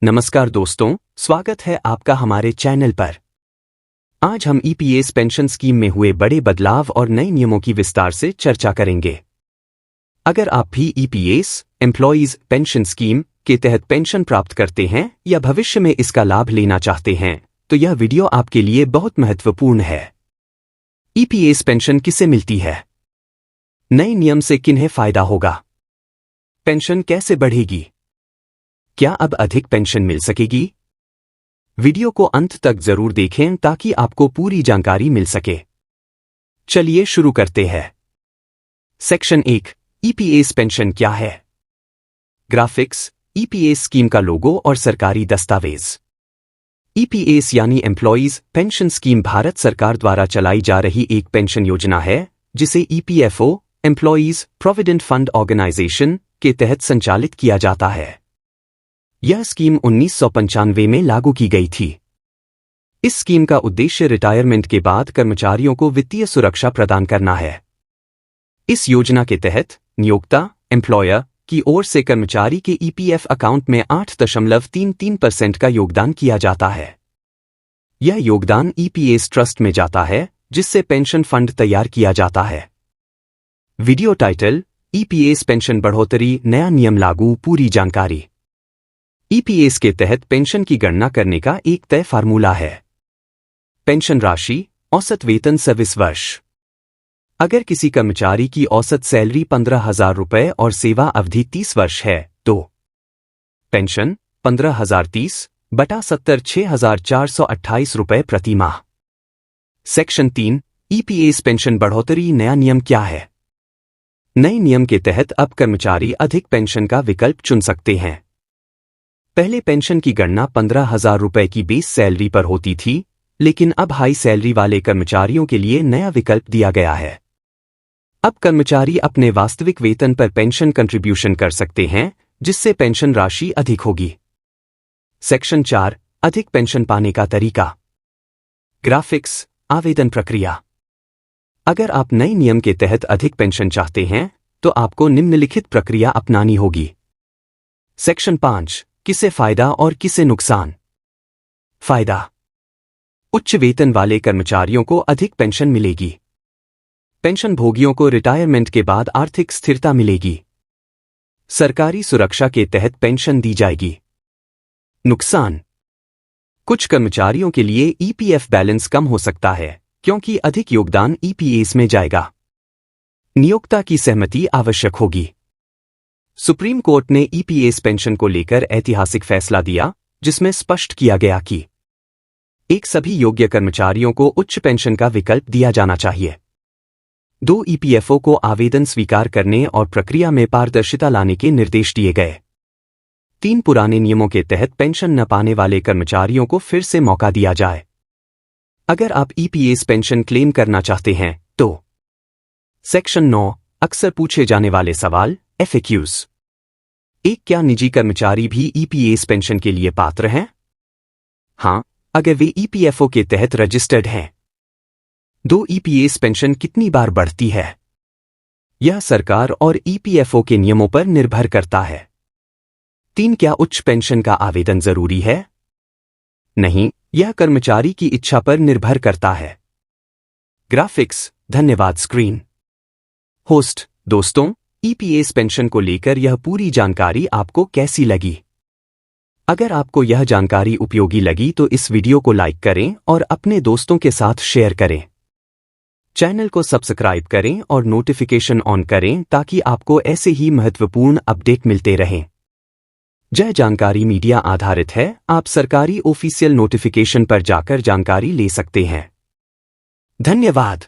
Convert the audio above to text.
नमस्कार दोस्तों, स्वागत है आपका हमारे चैनल पर। आज हम ईपीएस पेंशन स्कीम में हुए बड़े बदलाव और नए नियमों की विस्तार से चर्चा करेंगे। अगर आप भी ईपीएस एम्प्लॉइज पेंशन स्कीम के तहत पेंशन प्राप्त करते हैं या भविष्य में इसका लाभ लेना चाहते हैं, तो यह वीडियो आपके लिए बहुत महत्वपूर्ण है। ईपीएस पेंशन किसे मिलती है? नए नियम से किन्हें फायदा होगा? पेंशन कैसे बढ़ेगी? क्या अब अधिक पेंशन मिल सकेगी? वीडियो को अंत तक जरूर देखें ताकि आपको पूरी जानकारी मिल सके। चलिए शुरू करते हैं। सेक्शन 1, ईपीएस पेंशन क्या है? ग्राफिक्स, ईपीएस स्कीम का लोगो और सरकारी दस्तावेज। ईपीएस यानी एम्प्लॉइज पेंशन स्कीम भारत सरकार द्वारा चलाई जा रही एक पेंशन योजना है जिसे EPFO employees provident fund organization के तहत संचालित किया जाता है। यह स्कीम 1995 में लागू की गई थी। इस स्कीम का उद्देश्य रिटायरमेंट के बाद कर्मचारियों को वित्तीय सुरक्षा प्रदान करना है। इस योजना के तहत नियोक्ता एम्प्लॉयर की ओर से कर्मचारी के ईपीएफ अकाउंट में 8.33% का योगदान किया जाता है। यह योगदान ईपीएस ट्रस्ट में जाता है जिससे पेंशन फंड तैयार किया जाता है। वीडियो टाइटल: ईपीएस पेंशन बढ़ोतरी, नया नियम लागू, पूरी जानकारी। ईपीएस के तहत पेंशन की गणना करने का एक तय फार्मूला है। पेंशन राशि: औसत वेतन सर्विस वर्ष। अगर किसी कर्मचारी की औसत सैलरी 15,000 रुपये और सेवा अवधि 30 वर्ष है तो पेंशन 15,030 बटा 70 6,428 रुपये प्रति माह। सेक्शन 3, ईपीएस पेंशन बढ़ोतरी, नया नियम क्या है? नए नियम के तहत अब कर्मचारी अधिक पेंशन का विकल्प चुन सकते हैं। पहले पेंशन की गणना 15,000 रुपये की बेस सैलरी पर होती थी, लेकिन अब हाई सैलरी वाले कर्मचारियों के लिए नया विकल्प दिया गया है। अब कर्मचारी अपने वास्तविक वेतन पर पेंशन कंट्रीब्यूशन कर सकते हैं, जिससे पेंशन राशि अधिक होगी। सेक्शन 4, अधिक पेंशन पाने का तरीका। ग्राफिक्स, आवेदन प्रक्रिया। अगर आप नए नियम के तहत अधिक पेंशन चाहते हैं, तो आपको निम्नलिखित प्रक्रिया अपनानी होगी। सेक्शन 5, किसे फायदा और किसे नुकसान? फायदा: उच्च वेतन वाले कर्मचारियों को अधिक पेंशन मिलेगी। पेंशन भोगियों को रिटायरमेंट के बाद आर्थिक स्थिरता मिलेगी। सरकारी सुरक्षा के तहत पेंशन दी जाएगी। नुकसान: कुछ कर्मचारियों के लिए ईपीएफ बैलेंस कम हो सकता है क्योंकि अधिक योगदान ईपीएस में जाएगा। नियोक्ता की सहमति आवश्यक होगी। सुप्रीम कोर्ट ने ईपीएस पेंशन को लेकर ऐतिहासिक फैसला दिया, जिसमें स्पष्ट किया गया कि एक, सभी योग्य कर्मचारियों को उच्च पेंशन का विकल्प दिया जाना चाहिए। 2, ईपीएफओ को आवेदन स्वीकार करने और प्रक्रिया में पारदर्शिता लाने के निर्देश दिए गए। 3, पुराने नियमों के तहत पेंशन न पाने वाले कर्मचारियों को फिर से मौका दिया जाए। अगर आप ईपीएस पेंशन क्लेम करना चाहते हैं तो सेक्शन 9, अक्सर पूछे जाने वाले सवाल FAQs। 1, क्या निजी कर्मचारी भी ईपीएस पेंशन के लिए पात्र हैं? हां, अगर वे ईपीएफओ के तहत रजिस्टर्ड हैं। 2, ईपीएस पेंशन कितनी बार बढ़ती है? यह सरकार और ईपीएफओ के नियमों पर निर्भर करता है। 3, क्या उच्च पेंशन का आवेदन जरूरी है? नहीं, यह कर्मचारी की इच्छा पर निर्भर करता है। ग्राफिक्स, धन्यवाद स्क्रीन होस्ट। दोस्तों, ईपीएस पेंशन को लेकर यह पूरी जानकारी आपको कैसी लगी? अगर आपको यह जानकारी उपयोगी लगी तो इस वीडियो को लाइक करें और अपने दोस्तों के साथ शेयर करें। चैनल को सब्सक्राइब करें और नोटिफिकेशन ऑन करें ताकि आपको ऐसे ही महत्वपूर्ण अपडेट मिलते रहें। यह जानकारी मीडिया आधारित है, आप सरकारी ऑफिशियल नोटिफिकेशन पर जाकर जानकारी ले सकते हैं। धन्यवाद।